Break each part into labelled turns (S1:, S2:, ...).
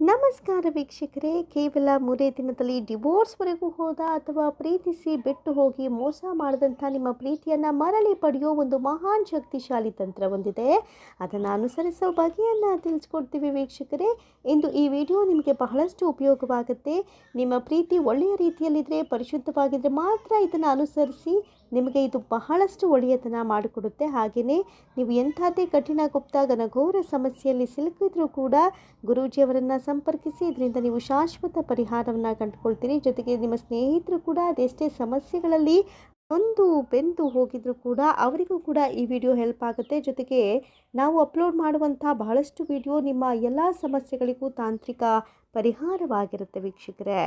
S1: ನಮಸ್ಕಾರ ವೀಕ್ಷಕರೇ, ಕೇವಲ 3 ದಿನದಲ್ಲಿ ಡಿವೋರ್ಸ್ವರೆಗೂ ಹೋದ ಅಥವಾ ಪ್ರೀತಿಸಿ ಬಿಟ್ಟು ಹೋಗಿ ಮೋಸ ಮಾಡಿದಂಥ ನಿಮ್ಮ ಪ್ರೀತಿಯನ್ನು ಮರಳಿ ಪಡೆಯೋ ಒಂದು ಮಹಾನ್ ಶಕ್ತಿಶಾಲಿ ತಂತ್ರ ಹೊಂದಿದೆ. ಅದನ್ನು ಅನುಸರಿಸೋ ಬಗೆಯನ್ನು ತಿಳಿಸ್ಕೊಡ್ತೀವಿ ವೀಕ್ಷಕರೇ. ಇಂದು ಈ ವಿಡಿಯೋ ನಿಮಗೆ ಬಹಳಷ್ಟು ಉಪಯೋಗವಾಗುತ್ತೆ. ನಿಮ್ಮ ಪ್ರೀತಿ ಒಳ್ಳೆಯ ರೀತಿಯಲ್ಲಿದ್ದರೆ, ಪರಿಶುದ್ಧವಾಗಿದ್ದರೆ ಮಾತ್ರ ಇದನ್ನು ಅನುಸರಿಸಿ. ನಿಮಗೆ ಇದು ಬಹಳಷ್ಟು ಒಳ್ಳೆಯದನ್ನು ಮಾಡಿಕೊಡುತ್ತೆ. ಹಾಗೆಯೇ ನೀವು ಎಂಥದ್ದೇ ಕಠಿಣ ಗುಪ್ತ ಘನಘೋರ ಸಮಸ್ಯೆಯಲ್ಲಿ ಸಿಲುಕಿದ್ರೂ ಕೂಡ ಗುರೂಜಿಯವರನ್ನು ಸಂಪರ್ಕಿಸಿ. ಇದರಿಂದ ನೀವು ಶಾಶ್ವತ ಪರಿಹಾರವನ್ನು ಕಂಡುಕೊಳ್ತೀರಿ. ಜೊತೆಗೆ ನಿಮ್ಮ ಸ್ನೇಹಿತರು ಕೂಡ ಅದೆಷ್ಟೇ ಸಮಸ್ಯೆಗಳಲ್ಲಿ ಒಂದು ಬೆಂದು ಹೋಗಿದ್ರು ಕೂಡ ಅವರಿಗೂ ಕೂಡ ಈ ವಿಡಿಯೋ ಹೆಲ್ಪ್ ಆಗುತ್ತೆ. ಜೊತೆಗೆ ನಾವು ಅಪ್ಲೋಡ್ ಮಾಡುವಂಥ ಬಹಳಷ್ಟು ವಿಡಿಯೋ ನಿಮ್ಮ ಎಲ್ಲ ಸಮಸ್ಯೆಗಳಿಗೂ ತಾಂತ್ರಿಕ ಪರಿಹಾರವಾಗಿರುತ್ತೆ ವೀಕ್ಷಕರೇ.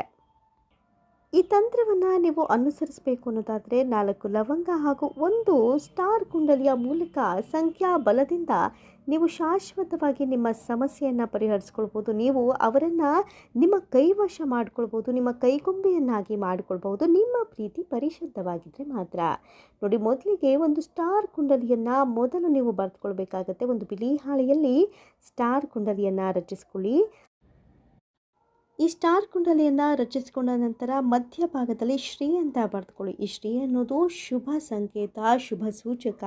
S1: ಈ ತಂತ್ರವನ್ನು ನೀವು ಅನುಸರಿಸಬೇಕು ಅನ್ನೋದಾದರೆ 4 ಲವಂಗ ಹಾಗೂ 1 ಸ್ಟಾರ್ ಕುಂಡಲಿಯ ಮೂಲಕ ಸಂಖ್ಯಾ ಬಲದಿಂದ ನೀವು ಶಾಶ್ವತವಾಗಿ ನಿಮ್ಮ ಸಮಸ್ಯೆಯನ್ನು ಪರಿಹರಿಸ್ಕೊಳ್ಬೋದು. ನೀವು ಅವರನ್ನು ನಿಮ್ಮ ಕೈವಶ ಮಾಡ್ಕೊಳ್ಬೋದು, ನಿಮ್ಮ ಕೈಗೊಂಬೆಯನ್ನಾಗಿ ಮಾಡಿಕೊಳ್ಬೋದು, ನಿಮ್ಮ ಪ್ರೀತಿ ಪರಿಶುದ್ಧವಾಗಿದ್ದರೆ ಮಾತ್ರ. ನೋಡಿ, ಮೊದಲಿಗೆ 1 ಸ್ಟಾರ್ ಕುಂಡಲಿಯನ್ನು ಮೊದಲು ನೀವು ಬರೆದುಕೊಳ್ಬೇಕಾಗತ್ತೆ. ಒಂದು ಬಿಳಿ ಹಾಳೆಯಲ್ಲಿ ಸ್ಟಾರ್ ಕುಂಡಲಿಯನ್ನು ರಚಿಸ್ಕೊಳ್ಳಿ. ಈ ಸ್ಟಾರ್ ಕುಂಡಲಿಯನ್ನು ರಚಿಸಿಕೊಂಡ ನಂತರ ಮಧ್ಯಭಾಗದಲ್ಲಿ ಶ್ರೀ ಅಂತ ಬರೆದುಕೊಳ್ಳಿ. ಈ ಶ್ರೀ ಅನ್ನೋದು ಶುಭ ಸಂಕೇತ, ಶುಭ ಸೂಚಕ.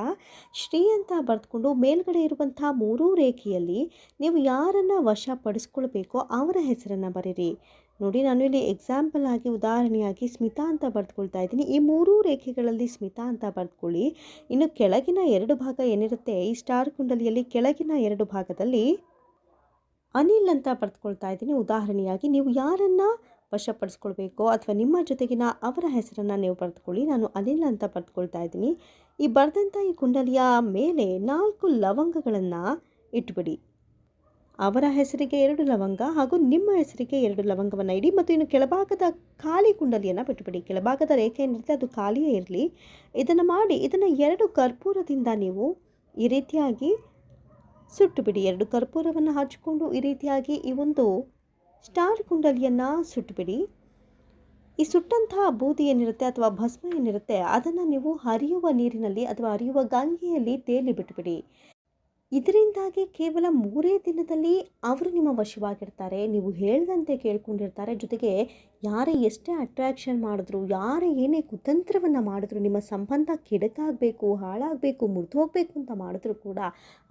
S1: ಶ್ರೀ ಅಂತ ಬರೆದುಕೊಂಡು ಮೇಲ್ಗಡೆ ಇರುವಂಥ 3 ರೇಖೆಯಲ್ಲಿ ನೀವು ಯಾರನ್ನು ವಶಪಡಿಸ್ಕೊಳ್ಬೇಕೋ ಅವರ ಹೆಸರನ್ನು ಬರೀರಿ. ನೋಡಿ, ನಾನು ಇಲ್ಲಿ ಎಕ್ಸಾಂಪಲ್ ಆಗಿ ಉದಾಹರಣೆಯಾಗಿ ಸ್ಮಿತಾ ಅಂತ ಬರೆದುಕೊಳ್ತಾ ಇದ್ದೀನಿ. ಈ 3 ರೇಖೆಗಳಲ್ಲಿ ಸ್ಮಿತಾ ಅಂತ ಬರೆದುಕೊಳ್ಳಿ. ಇನ್ನು ಕೆಳಗಿನ 2 ಭಾಗ ಏನಿರುತ್ತೆ, ಈ ಸ್ಟಾರ್ ಕುಂಡಲಿಯಲ್ಲಿ ಕೆಳಗಿನ 2 ಭಾಗದಲ್ಲಿ ಅನಿಲ್ ಅಂತ ಬರೆದುಕೊಳ್ತಾ ಇದ್ದೀನಿ. ಉದಾಹರಣೆಯಾಗಿ ನೀವು ಯಾರನ್ನು ವಶಪಡಿಸ್ಕೊಳ್ಬೇಕೋ ಅಥವಾ ನಿಮ್ಮ ಜೊತೆಗಿನ ಅವರ ಹೆಸರನ್ನು ನೀವು ಬರೆದುಕೊಳ್ಳಿ. ನಾನು ಅನಿಲ್ ಅಂತ ಬರೆದುಕೊಳ್ತಾ ಇದ್ದೀನಿ. ಈ ಬರೆದಂಥ ಈ ಕುಂಡಲಿಯ ಮೇಲೆ 4 ಲವಂಗಗಳನ್ನು ಇಟ್ಬಿಡಿ. ಅವರ ಹೆಸರಿಗೆ 2 ಲವಂಗ ಹಾಗೂ ನಿಮ್ಮ ಹೆಸರಿಗೆ 2 ಲವಂಗವನ್ನು ಇಡಿ. ಮತ್ತು ಇನ್ನು ಕೆಳಭಾಗದ ಖಾಲಿ ಕುಂಡಲಿಯನ್ನು ಬಿಟ್ಟುಬಿಡಿ. ಕೆಳಭಾಗದ ರೇಖೆ ಏನಿರುತ್ತೆ ಅದು ಖಾಲಿಯೇ ಇರಲಿ. ಇದನ್ನು ಮಾಡಿ ಇದನ್ನು 2 ಕರ್ಪೂರದಿಂದ ನೀವು ಈ ರೀತಿಯಾಗಿ ಸುಟ್ಟು ಬಿಡಿ. 2 ಕರ್ಪೂರವನ್ನು ಹಚ್ಚಿಕೊಂಡು ಈ ರೀತಿಯಾಗಿ ಈ ಒಂದು ಸ್ಟಾರ್ ಕುಂಡಲಿಯನ್ನು ಸುಟ್ಟುಬಿಡಿ. ಈ ಸುಟ್ಟಂತಹ ಬೂದಿ ಏನಿರುತ್ತೆ ಅಥವಾ ಭಸ್ಮ ಏನಿರುತ್ತೆ ಅದನ್ನು ನೀವು ಹರಿಯುವ ನೀರಿನಲ್ಲಿ ಅಥವಾ ಹರಿಯುವ ಗಂಗೆಯಲ್ಲಿ ತೇಲಿ ಬಿಟ್ಟುಬಿಡಿ. ಇದರಿಂದಾಗಿ ಕೇವಲ 3 ದಿನದಲ್ಲಿ ಅವರು ನಿಮ್ಮ ವಶವಾಗಿರ್ತಾರೆ. ನೀವು ಹೇಳ್ದಂತೆ ಕೇಳ್ಕೊಂಡಿರ್ತಾರೆ. ಜೊತೆಗೆ ಯಾರೇ ಎಷ್ಟೇ ಅಟ್ರಾಕ್ಷನ್ ಮಾಡಿದ್ರು, ಯಾರೇ ಏನೇ ಕುತಂತ್ರವನ್ನು ಮಾಡಿದ್ರು, ನಿಮ್ಮ ಸಂಬಂಧ ಕೆಡಕಾಗಬೇಕು, ಹಾಳಾಗಬೇಕು, ಮುರಿದು ಹೋಗಬೇಕು ಅಂತ ಮಾಡಿದ್ರು ಕೂಡ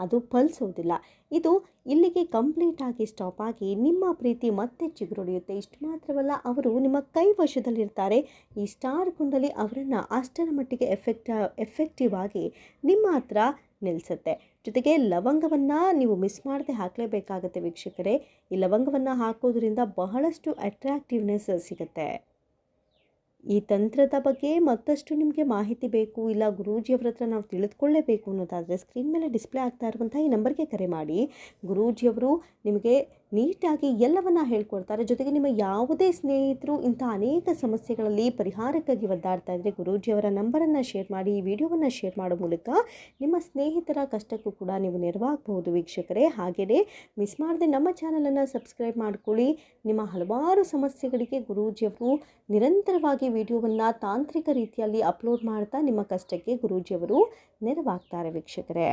S1: ಅದು ಫಲಿಸೋದಿಲ್ಲ. ಇದು ಇಲ್ಲಿಗೆ ಕಂಪ್ಲೀಟಾಗಿ ಸ್ಟಾಪ್ ಆಗಿ ನಿಮ್ಮ ಪ್ರೀತಿ ಮತ್ತೆ ಚಿಗುರೊಡೆಯುತ್ತೆ. ಇಷ್ಟು ಮಾತ್ರವಲ್ಲ, ಅವರು ನಿಮ್ಮ ಕೈ ವಶದಲ್ಲಿರ್ತಾರೆ. ಈ ಸ್ಟಾರ್ ಕುಂಡಲಿ ಅವರನ್ನು ಅಷ್ಟರ ಮಟ್ಟಿಗೆ ಎಫೆಕ್ಟಿವ್ ಆಗಿ ನಿಮ್ಮ ಹತ್ರ ನಿಲ್ಲಿಸುತ್ತೆ. ಜೊತೆಗೆ ಲವಂಗವನ್ನು ನೀವು ಮಿಸ್ ಮಾಡದೆ ಹಾಕಲೇಬೇಕಾಗತ್ತೆ ವೀಕ್ಷಕರೇ. ಈ ಲವಂಗವನ್ನು ಹಾಕೋದ್ರಿಂದ ಬಹಳಷ್ಟು ಅಟ್ರಾಕ್ಟಿವ್ನೆಸ್ ಸಿಗುತ್ತೆ. ಈ ತಂತ್ರದ ಬಗ್ಗೆ ಮತ್ತಷ್ಟು ನಿಮಗೆ ಮಾಹಿತಿ ಬೇಕು, ಇಲ್ಲ ಗುರೂಜಿಯವರ ಹತ್ರ ನಾವು ತಿಳಿದುಕೊಳ್ಳೇಬೇಕು ಅನ್ನೋದಾದರೆ ಸ್ಕ್ರೀನ್ ಮೇಲೆ ಡಿಸ್ಪ್ಲೇ ಆಗ್ತಾ ಇರುವಂಥ ಈ ನಂಬರ್ಗೆ ಕರೆ ಮಾಡಿ. ಗುರೂಜಿಯವರು ನಿಮಗೆ ನೀಟಾಗಿ ಎಲ್ಲವನ್ನು ಹೇಳ್ಕೊಡ್ತಾರೆ. ಜೊತೆಗೆ ನಿಮ್ಮ ಯಾವುದೇ ಸ್ನೇಹಿತರು ಇಂಥ ಅನೇಕ ಸಮಸ್ಯೆಗಳಲ್ಲಿ ಪರಿಹಾರಕ್ಕಾಗಿ ಒದ್ದಾಡ್ತಾ ಇದ್ದರೆ ಗುರೂಜಿಯವರ ನಂಬರನ್ನು ಶೇರ್ ಮಾಡಿ, ಈ ವಿಡಿಯೋವನ್ನು ಶೇರ್ ಮಾಡೋ ಮೂಲಕ ನಿಮ್ಮ ಸ್ನೇಹಿತರ ಕಷ್ಟಕ್ಕೂ ಕೂಡ ನೀವು ನೆರವಾಗಬಹುದು ವೀಕ್ಷಕರೇ. ಹಾಗೆಯೇ ಮಿಸ್ ಮಾಡದೆ ನಮ್ಮ ಚಾನಲನ್ನು ಸಬ್ಸ್ಕ್ರೈಬ್ ಮಾಡ್ಕೊಳ್ಳಿ. ನಿಮ್ಮ ಹಲವಾರು ಸಮಸ್ಯೆಗಳಿಗೆ ಗುರೂಜಿಯವರು ನಿರಂತರವಾಗಿ ವಿಡಿಯೋವನ್ನು ತಾಂತ್ರಿಕ ರೀತಿಯಲ್ಲಿ ಅಪ್ಲೋಡ್ ಮಾಡ್ತಾ ನಿಮ್ಮ ಕಷ್ಟಕ್ಕೆ ಗುರೂಜಿಯವರು ನೆರವಾಗ್ತಾರೆ ವೀಕ್ಷಕರೇ.